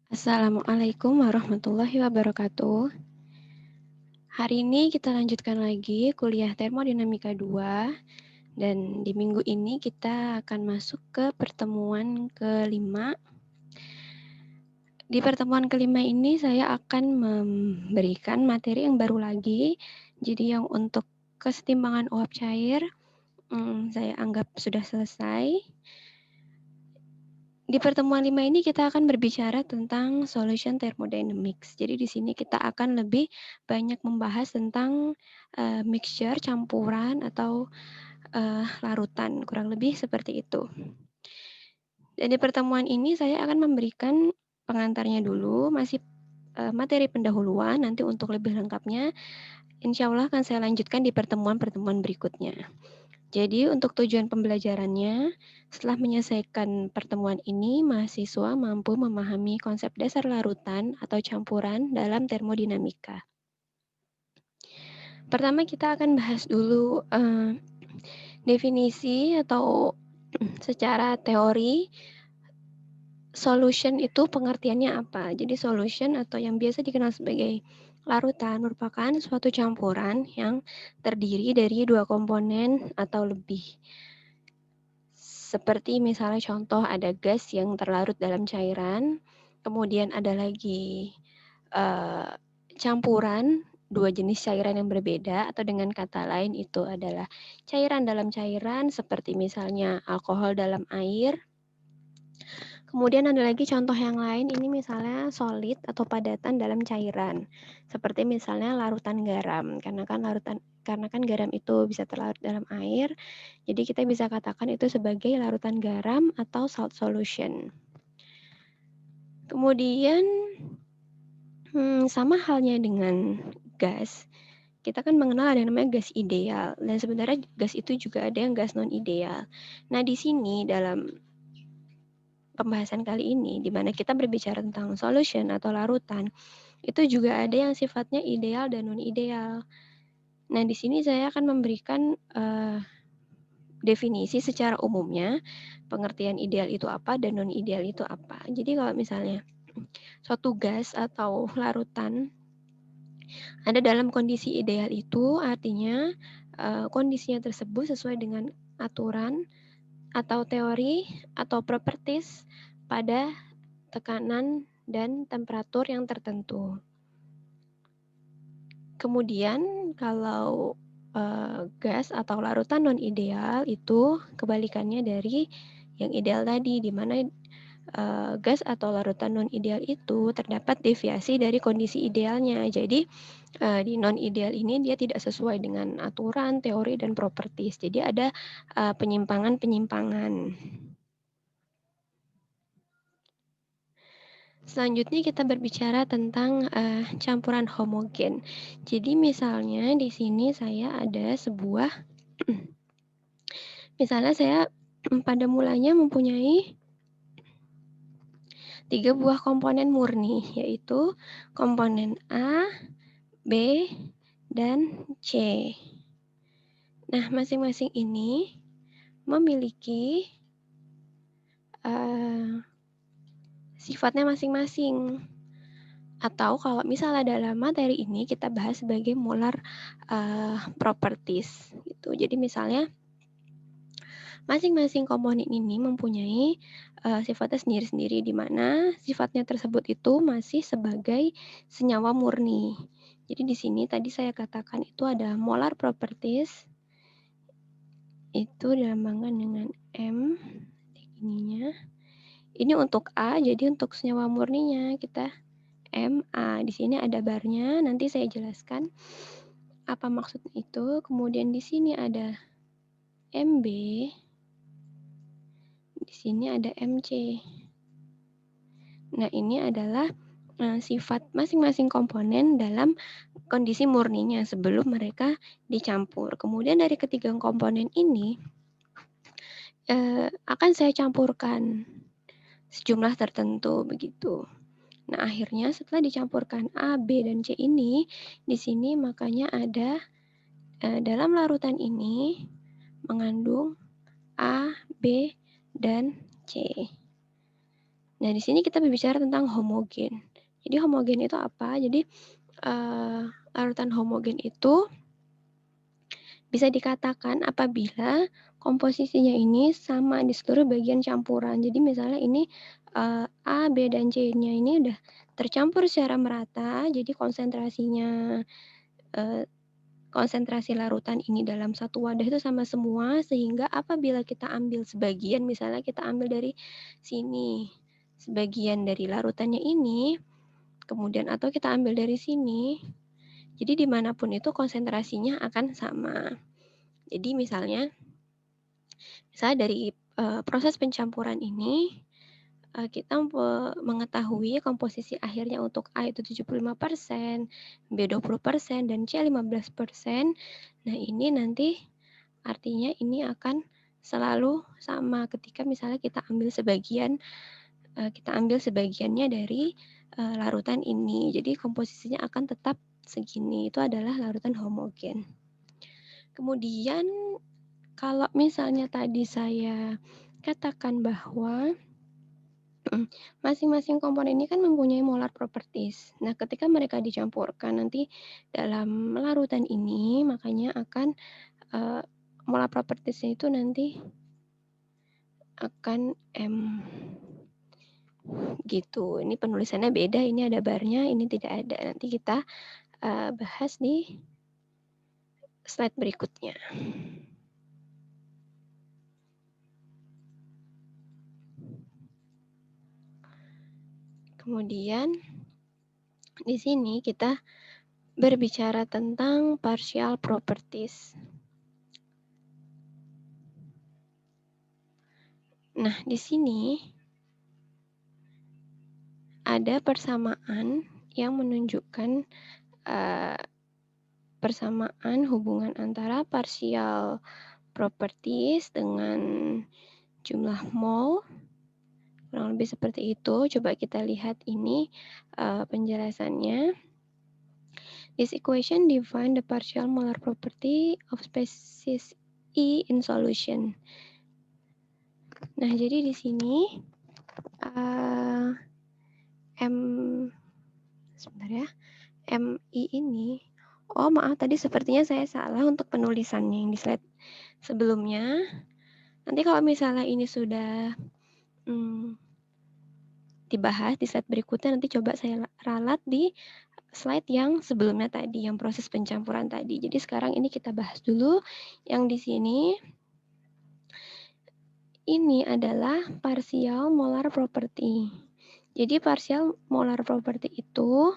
Assalamualaikum warahmatullahi wabarakatuh. Hari ini kita lanjutkan lagi kuliah Termodinamika 2 dan di minggu ini kita akan masuk ke pertemuan kelima. Di pertemuan kelima ini saya akan memberikan materi yang baru lagi. Jadi yang untuk kesetimbangan uap cair saya anggap sudah selesai. Di pertemuan 5 ini kita akan berbicara tentang solution thermodynamics. Jadi di sini kita akan lebih banyak membahas tentang mixture, campuran atau larutan, kurang lebih seperti itu. Dan di pertemuan ini saya akan memberikan pengantarnya dulu, masih materi pendahuluan, nanti untuk lebih lengkapnya insya Allah akan saya lanjutkan di pertemuan-pertemuan berikutnya. Jadi untuk tujuan pembelajarannya, setelah menyelesaikan pertemuan ini, mahasiswa mampu memahami konsep dasar larutan atau campuran dalam termodinamika. Pertama kita akan bahas dulu definisi atau secara teori solution itu pengertiannya apa. Jadi solution atau yang biasa dikenal sebagai larutan merupakan suatu campuran yang terdiri dari dua komponen atau lebih. Seperti misalnya contoh ada gas yang terlarut dalam cairan, kemudian ada lagi campuran dua jenis cairan yang berbeda atau dengan kata lain itu adalah cairan dalam cairan seperti misalnya alkohol dalam air. Kemudian ada lagi contoh yang lain, ini misalnya solid atau padatan dalam cairan. Seperti misalnya larutan garam, karena kan garam itu bisa terlarut dalam air, jadi kita bisa katakan itu sebagai larutan garam atau salt solution. Kemudian sama halnya dengan gas, kita kan mengenal ada yang namanya gas ideal, dan sebenarnya gas itu juga ada yang gas non ideal. Nah di sini dalam pembahasan kali ini, di mana kita berbicara tentang solution atau larutan, itu juga ada yang sifatnya ideal dan non ideal. Nah di sini saya akan memberikan definisi secara umumnya, pengertian ideal itu apa dan non ideal itu apa. Jadi kalau misalnya suatu gas atau larutan ada dalam kondisi ideal itu artinya kondisinya tersebut sesuai dengan aturan atau teori atau properties pada tekanan dan temperatur yang tertentu. Kemudian kalau gas atau larutan non ideal itu kebalikannya dari yang ideal tadi, di mana gas atau larutan non ideal itu terdapat deviasi dari kondisi idealnya. Jadi di non ideal ini dia tidak sesuai dengan aturan, teori dan properties. Jadi ada penyimpangan-penyimpangan. Selanjutnya kita berbicara tentang campuran homogen. Jadi misalnya di sini saya ada sebuah misalnya saya pada mulanya mempunyai 3 buah komponen murni, yaitu komponen A, B, dan C. Nah, masing-masing ini memiliki sifatnya masing-masing. Atau kalau misalnya dalam materi ini kita bahas sebagai molar properties gitu. Jadi misalnya masing-masing komponen ini mempunyai sifatnya sendiri-sendiri, di mana sifatnya tersebut itu masih sebagai senyawa murni. Jadi di sini tadi saya katakan itu ada molar properties, itu dilambangkan dengan M ininya. Ini untuk A, jadi untuk senyawa murninya kita MA. Di sini ada barnya, nanti saya jelaskan apa maksudnya itu. Kemudian di sini ada MB. Di sini ada MC. Nah, ini adalah sifat masing-masing komponen dalam kondisi murninya sebelum mereka dicampur. Kemudian dari ketiga komponen ini akan saya campurkan sejumlah tertentu begitu. Nah, akhirnya setelah dicampurkan A, B, dan C ini, di sini makanya ada dalam larutan ini mengandung A, B, dan C. Nah, di sini kita berbicara tentang homogen. Jadi homogen itu apa? Jadi, larutan homogen itu bisa dikatakan apabila komposisinya ini sama di seluruh bagian campuran. Jadi misalnya ini, A, B, dan C-nya ini udah tercampur secara merata, jadi konsentrasi larutan ini dalam satu wadah itu sama semua, sehingga apabila kita ambil sebagian, misalnya kita ambil dari sini, sebagian dari larutannya ini, kemudian atau kita ambil dari sini, jadi dimanapun itu konsentrasinya akan sama. Jadi misalnya dari, proses pencampuran ini, kita mengetahui komposisi akhirnya untuk A itu 75%, B 20%, dan C 15%. Nah, ini nanti artinya ini akan selalu sama ketika misalnya kita ambil sebagiannya dari, larutan ini. Jadi komposisinya akan tetap segini, itu adalah larutan homogen. Kemudian kalau misalnya tadi saya katakan bahwa masing-masing komponen ini kan mempunyai molar properties. Nah, ketika mereka dicampurkan nanti dalam larutan ini, makanya akan, molar properties-nya itu nanti akan M, gitu. Ini penulisannya beda, ini ada barnya, ini tidak ada. Nanti kita, bahas di slide berikutnya. Kemudian di sini kita berbicara tentang partial properties. Nah, di sini ada persamaan yang menunjukkan persamaan hubungan antara partial properties dengan jumlah mol, kurang lebih seperti itu. Coba kita lihat ini penjelasannya. This equation define the partial molar property of species E in solution. Nah, jadi di sini sebentar ya, MI ini, oh maaf tadi sepertinya saya salah untuk penulisannya yang di slide sebelumnya. Nanti kalau misalnya ini sudah dibahas di slide berikutnya, nanti coba saya ralat di slide yang sebelumnya tadi, yang proses pencampuran tadi. Jadi sekarang ini kita bahas dulu yang di sini. Ini adalah partial molar property. Jadi partial molar property itu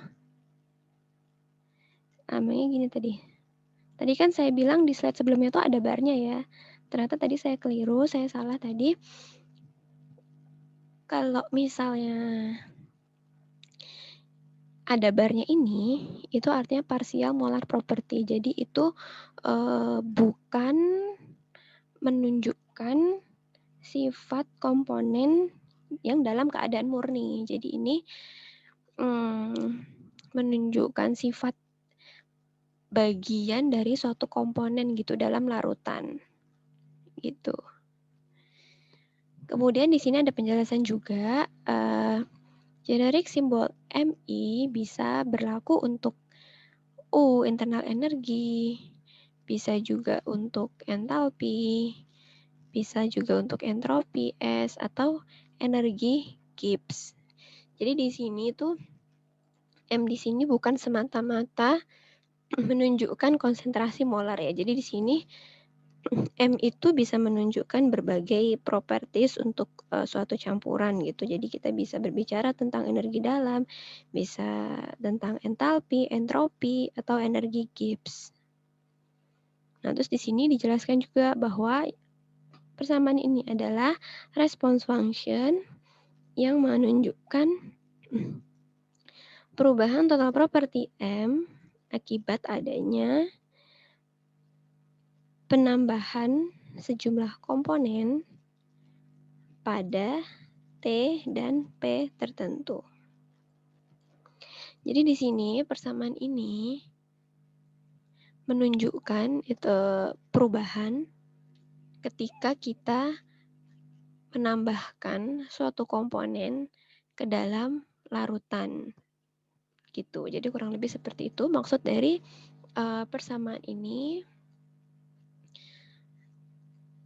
namanya gini tadi. Tadi kan saya bilang di slide sebelumnya itu ada barnya ya. Ternyata tadi saya keliru, saya salah tadi. Kalau misalnya ada barnya ini, itu artinya partial molar property. Jadi itu bukan menunjukkan sifat komponen yang dalam keadaan murni. Jadi ini menunjukkan sifat bagian dari suatu komponen gitu dalam larutan. Gitu. Kemudian di sini ada penjelasan juga, generik simbol Mi bisa berlaku untuk U, internal energi, bisa juga untuk entalpi, bisa juga untuk entropi S, atau energi Gibbs. Jadi di sini tuh M di sini bukan semata-mata menunjukkan konsentrasi molar ya. Jadi di sini M itu bisa menunjukkan berbagai properties untuk suatu campuran gitu. Jadi kita bisa berbicara tentang energi dalam, bisa tentang entalpi, entropi, atau energi Gibbs. Nah, terus di sini dijelaskan juga bahwa persamaan ini adalah response function yang menunjukkan perubahan total properti M akibat adanya penambahan sejumlah komponen pada T dan P tertentu. Jadi di sini persamaan ini menunjukkan itu perubahan ketika kita menambahkan suatu komponen ke dalam larutan. Gitu. Jadi kurang lebih seperti itu maksud dari persamaan ini.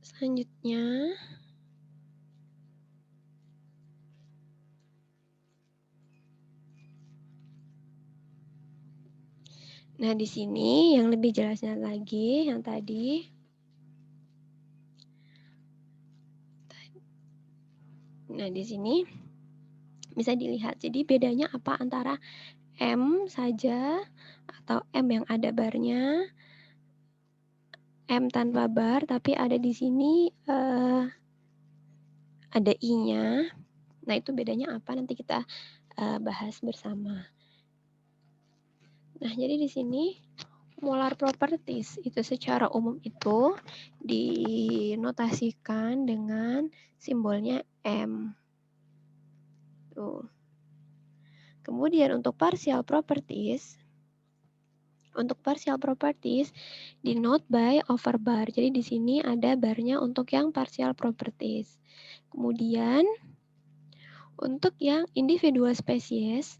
Selanjutnya, nah di sini yang lebih jelasnya lagi yang tadi. Nah di sini bisa dilihat. Jadi bedanya apa antara M saja atau M yang ada barnya, M tanpa bar, tapi ada di sini ada I-nya. Nah itu bedanya apa? Nanti kita bahas bersama. Nah jadi di sini molar properties itu secara umum itu dinotasikan dengan simbolnya M. Tuh. Kemudian untuk partial properties denote by over bar. Jadi di sini ada barnya untuk yang partial properties. Kemudian untuk yang individual spesies,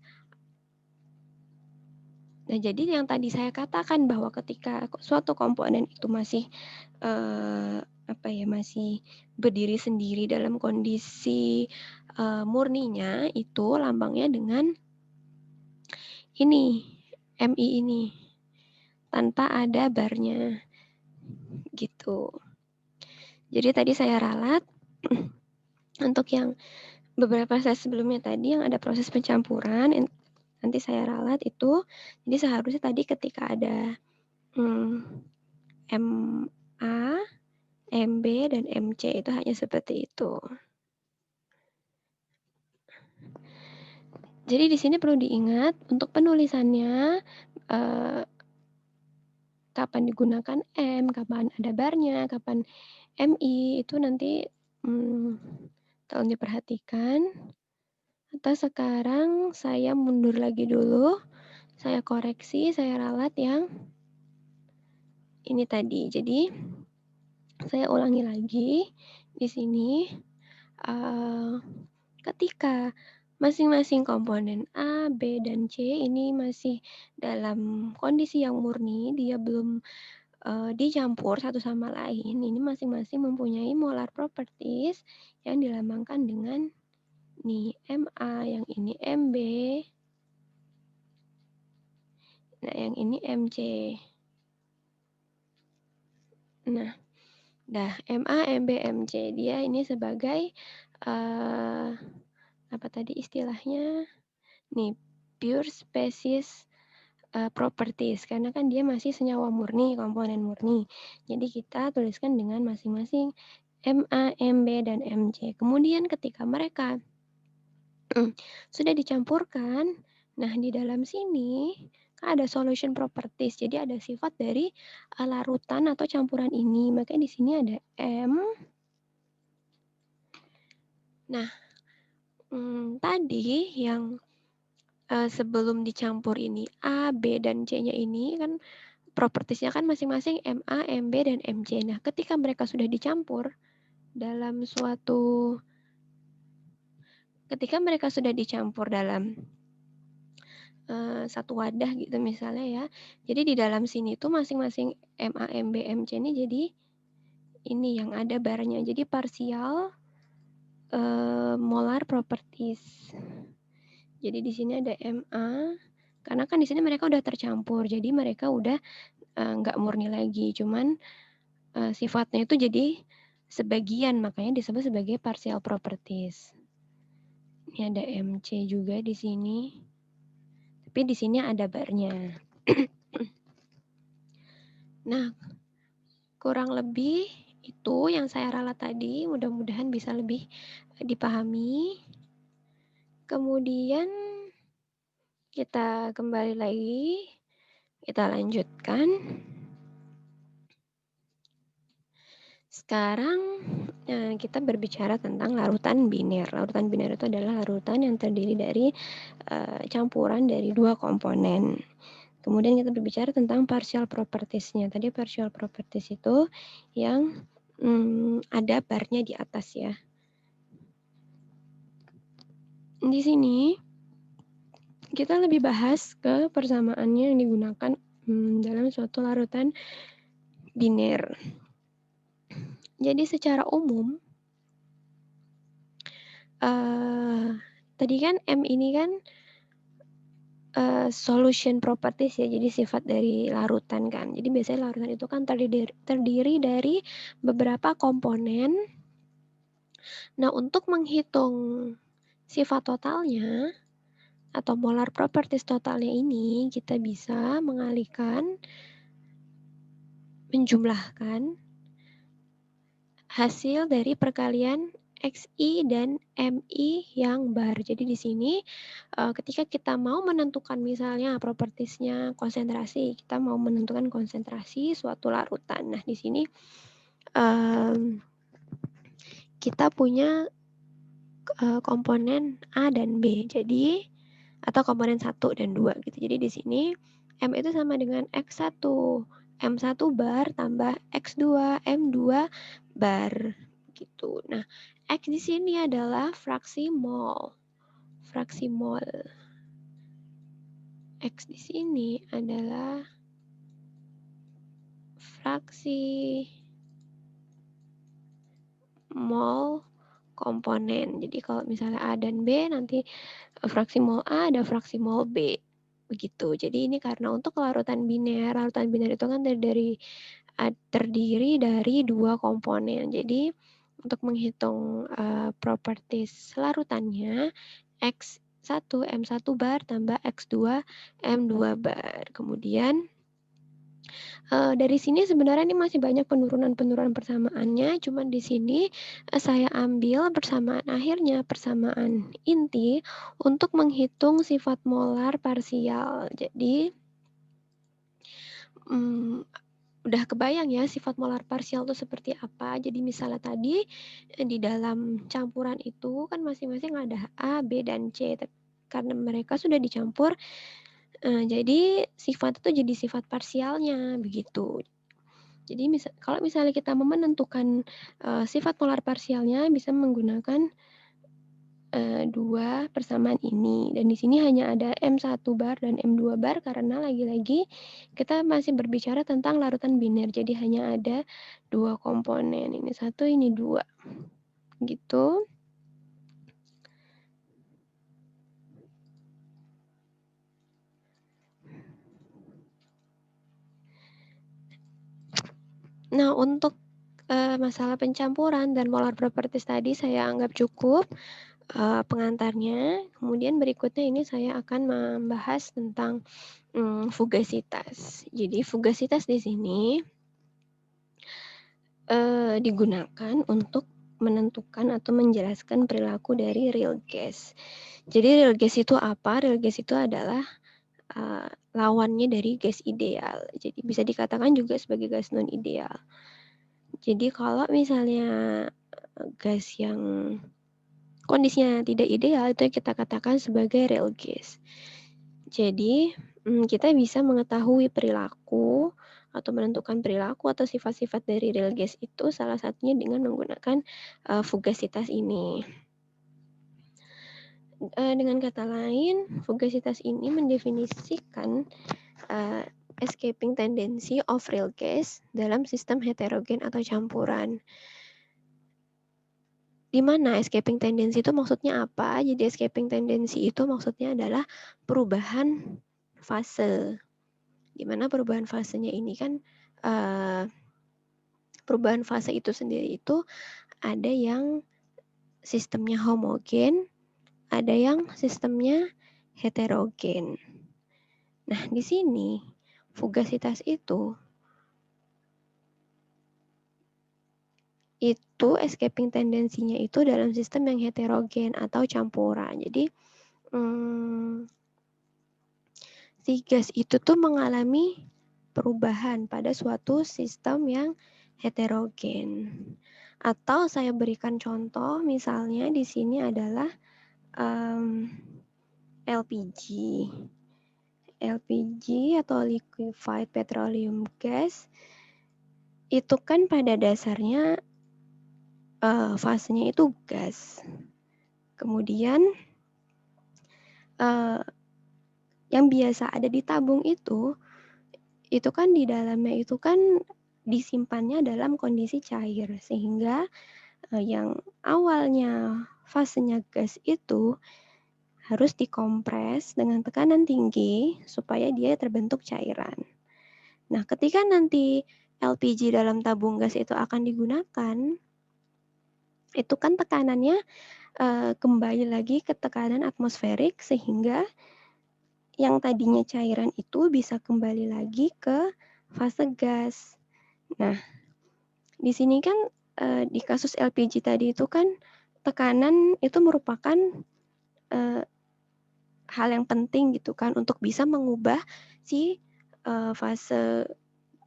nah jadi yang tadi saya katakan bahwa ketika suatu komponen itu masih masih berdiri sendiri dalam kondisi murninya, itu lambangnya dengan ini, MI ini, tanpa ada barnya, gitu. Jadi tadi saya ralat untuk yang beberapa slide sebelumnya tadi yang ada proses pencampuran, nanti saya ralat itu. Jadi seharusnya tadi ketika ada MA, MB, dan MC itu hanya seperti itu. Jadi di sini perlu diingat untuk penulisannya kapan digunakan M, kapan ada barnya, kapan MI, itu nanti tolong diperhatikan. Atau sekarang saya mundur lagi dulu, saya koreksi, saya ralat yang ini tadi. Jadi saya ulangi lagi di sini. Ketika masing-masing komponen A, B, dan C ini masih dalam kondisi yang murni, dia belum dicampur satu sama lain, ini masing-masing mempunyai molar properties yang dilambangkan dengan nih MA, yang ini MB, nah yang ini MC. Nah, MA, MB, MC dia ini sebagai apa tadi istilahnya? Nih, pure species properties, karena kan dia masih senyawa murni, komponen murni. Jadi kita tuliskan dengan masing-masing MA, MB, dan MC. Kemudian ketika mereka sudah dicampurkan, nah di dalam sini kan ada solution properties. Jadi ada sifat dari larutan atau campuran ini. Makanya di sini ada M. Nah, tadi yang sebelum dicampur ini A, B, dan C-nya ini kan propertiesnya kan masing-masing MA, MB, dan MC. Nah, ketika mereka sudah dicampur dalam dalam satu wadah gitu misalnya ya. Jadi di dalam sini tuh masing-masing MA, MB, MC ini jadi ini yang ada barnya. Jadi partial molar properties. Jadi di sini ada MA, karena kan di sini mereka udah tercampur, jadi mereka udah nggak murni lagi, cuman sifatnya itu jadi sebagian, makanya disebut sebagai partial properties. Ini ada MC juga di sini, tapi di sini ada barnya. Nah, kurang lebih itu yang saya ralat tadi, mudah-mudahan bisa lebih dipahami. Kemudian kita kembali lagi, kita lanjutkan. Sekarang kita berbicara tentang larutan biner. Larutan biner itu adalah larutan yang terdiri dari campuran dari dua komponen. Kemudian kita berbicara tentang partial properties-nya. Tadi partial properties itu yang ada barnya di atas ya. Di sini kita lebih bahas ke persamaannya yang digunakan dalam suatu larutan biner. Jadi secara umum, tadi kan M ini kan solution properties ya, jadi sifat dari larutan kan. Jadi biasanya larutan itu kan terdiri dari beberapa komponen. Nah, untuk menghitung sifat totalnya atau molar properties totalnya ini, kita bisa menjumlahkan hasil dari perkalian XI dan MI yang bar. Jadi di sini ketika kita mau menentukan misalnya propertiesnya konsentrasi, kita mau menentukan konsentrasi suatu larutan. Nah, di sini kita punya komponen A dan B. Jadi atau komponen 1 dan 2 gitu. Jadi di sini M itu sama dengan X1. M1 bar tambah X2, M2 bar gitu. Nah, X di sini adalah fraksi mol. Fraksi mol. X di sini adalah fraksi mol komponen. Jadi kalau misalnya A dan B, nanti fraksi mol A ada fraksi mol B. Begitu. Jadi ini karena untuk larutan biner itu kan terdiri dari 2 komponen. Jadi untuk menghitung properties larutannya, X1 M1 bar tambah X2 M2 bar. Kemudian dari sini sebenarnya ini masih banyak penurunan-penurunan persamaannya, cuman di sini saya ambil persamaan akhirnya, persamaan inti untuk menghitung sifat molar parsial. Jadi udah kebayang ya sifat molar parsial itu seperti apa. Jadi misalnya tadi di dalam campuran itu kan masing-masing ada A, B, dan C. Karena mereka sudah dicampur, jadi sifat itu jadi sifat parsialnya begitu. Jadi kalau misalnya kita mau menentukan sifat molar parsialnya bisa menggunakan 2 persamaan ini. Dan di sini hanya ada M1 bar dan M2 bar karena lagi-lagi kita masih berbicara tentang larutan biner. Jadi hanya ada 2 komponen. Ini 1, ini 2. Gitu. Nah, untuk masalah pencampuran dan molar properties tadi saya anggap cukup pengantarnya. Kemudian berikutnya ini saya akan membahas tentang fugasitas. Jadi fugasitas di sini digunakan untuk menentukan atau menjelaskan perilaku dari real gas. Jadi real gas itu apa? Real gas itu adalah lawannya dari gas ideal. Jadi bisa dikatakan juga sebagai gas non ideal. Jadi kalau misalnya gas yang kondisinya tidak ideal itu kita katakan sebagai real gas. Jadi kita bisa mengetahui perilaku atau menentukan perilaku atau sifat-sifat dari real gas itu salah satunya dengan menggunakan fugasitas ini. Dengan kata lain, fugasitas ini mendefinisikan escaping tendency of real gas dalam sistem heterogen atau campuran. Di mana escaping tendency itu maksudnya apa? Jadi escaping tendency itu maksudnya adalah perubahan fase. Di mana perubahan fasenya ini kan perubahan fase itu sendiri itu ada yang sistemnya homogen, ada yang sistemnya heterogen. Nah, di sini fugasitas itu escaping tendensinya itu dalam sistem yang heterogen atau campuran. Jadi si gas itu tuh mengalami perubahan pada suatu sistem yang heterogen. Atau saya berikan contoh, misalnya di sini adalah LPG. LPG atau liquefied petroleum gas itu kan pada dasarnya fasenya itu gas. Kemudian yang biasa ada di tabung itu kan di dalamnya itu kan disimpannya dalam kondisi cair, sehingga yang awalnya fasenya gas itu harus dikompres dengan tekanan tinggi supaya dia terbentuk cairan. Nah, ketika nanti LPG dalam tabung gas itu akan digunakan, itu kan tekanannya kembali lagi ke tekanan atmosferik, sehingga yang tadinya cairan itu bisa kembali lagi ke fase gas. Nah, di sini kan di kasus LPG tadi itu kan tekanan itu merupakan hal yang penting gitu kan untuk bisa mengubah si fase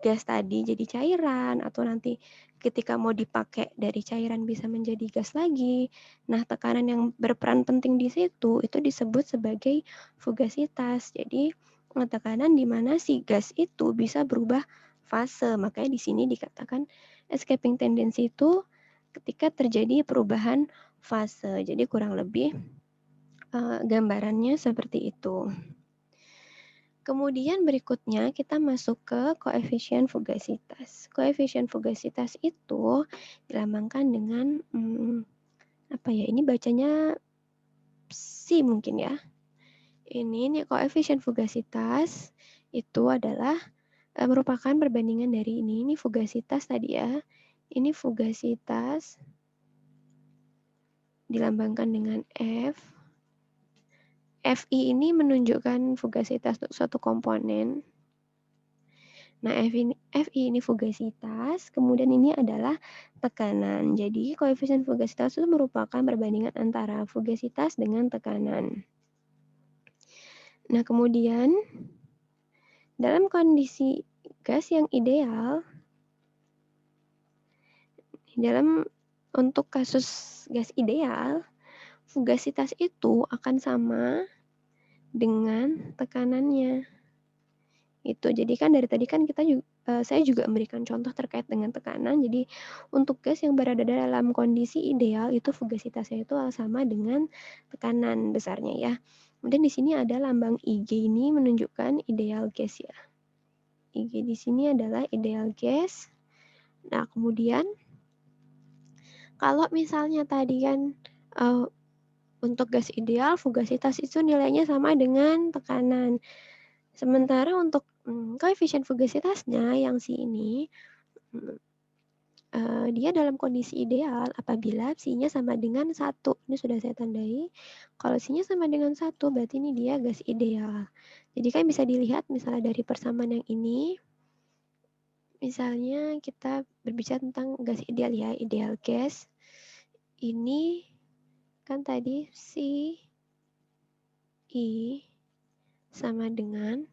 gas tadi jadi cairan, atau nanti ketika mau dipakai dari cairan bisa menjadi gas lagi. Nah, tekanan yang berperan penting di situ itu disebut sebagai fugasitas. Jadi, tekanan di mana si gas itu bisa berubah fase. Makanya di sini dikatakan escaping tendency itu ketika terjadi perubahan fase. Jadi kurang lebih gambarannya seperti itu. Kemudian berikutnya kita masuk ke koefisien fugasitas. Koefisien fugasitas itu dilambangkan dengan apa ya? Ini bacanya psi mungkin ya. Ini koefisien fugasitas itu adalah merupakan perbandingan dari ini fugasitas tadi ya. Ini fugasitas dilambangkan dengan F. Fi ini menunjukkan fugasitas untuk suatu komponen. Nah, Fi ini fugasitas, kemudian ini adalah tekanan. Jadi, koefisien fugasitas itu merupakan perbandingan antara fugasitas dengan tekanan. Nah, kemudian dalam kondisi gas yang ideal, untuk kasus gas ideal, fugasitas itu akan sama dengan tekanannya. Itu. Jadi kan dari tadi kan saya juga memberikan contoh terkait dengan tekanan. Jadi untuk gas yang berada dalam kondisi ideal itu fugasitasnya itu sama dengan tekanan besarnya ya. Kemudian di sini ada lambang Ig, ini menunjukkan ideal gas ya. Ig di sini adalah ideal gas. Nah, kemudian kalau misalnya tadi kan untuk gas ideal fugasitas itu nilainya sama dengan tekanan. Sementara untuk koefisien fugasitasnya yang si ini, dia dalam kondisi ideal apabila psi-nya sama dengan 1. Ini sudah saya tandai. Kalau psi-nya sama dengan 1, berarti ini dia gas ideal. Jadi kan bisa dilihat misalnya dari persamaan yang ini, misalnya kita berbicara tentang gas ideal ya, ideal gas. Ini kan tadi psi I sama dengan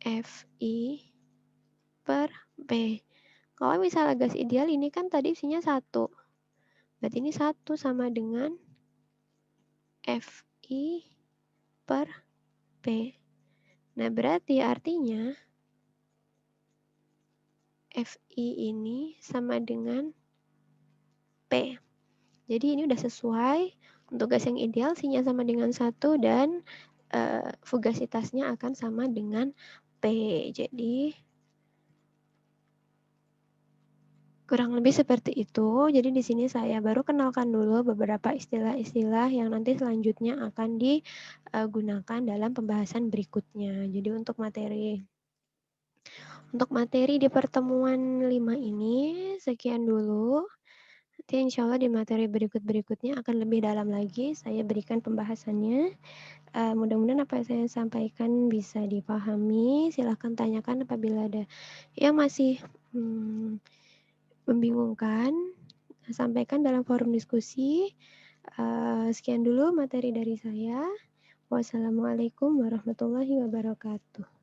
Fi per P. Kalau misalnya gas ideal ini kan tadi psi-nya 1. Berarti ini 1 sama dengan Fi per P. Nah, berarti artinya Fi ini sama dengan P. Jadi ini udah sesuai. Untuk gas yang ideal psi-nya sama dengan 1 dan fugasitasnya akan sama dengan P. Jadi kurang lebih seperti itu. Jadi di sini saya baru kenalkan dulu beberapa istilah-istilah yang nanti selanjutnya akan digunakan dalam pembahasan berikutnya. Jadi untuk materi di pertemuan 5 ini sekian dulu. Nanti insya Allah di materi berikut-berikutnya akan lebih dalam lagi saya berikan pembahasannya. Mudah-mudahan apa yang saya sampaikan bisa dipahami. Silahkan tanyakan apabila ada yang masih membingungkan, sampaikan dalam forum diskusi. Sekian dulu materi dari saya. Wassalamualaikum warahmatullahi wabarakatuh.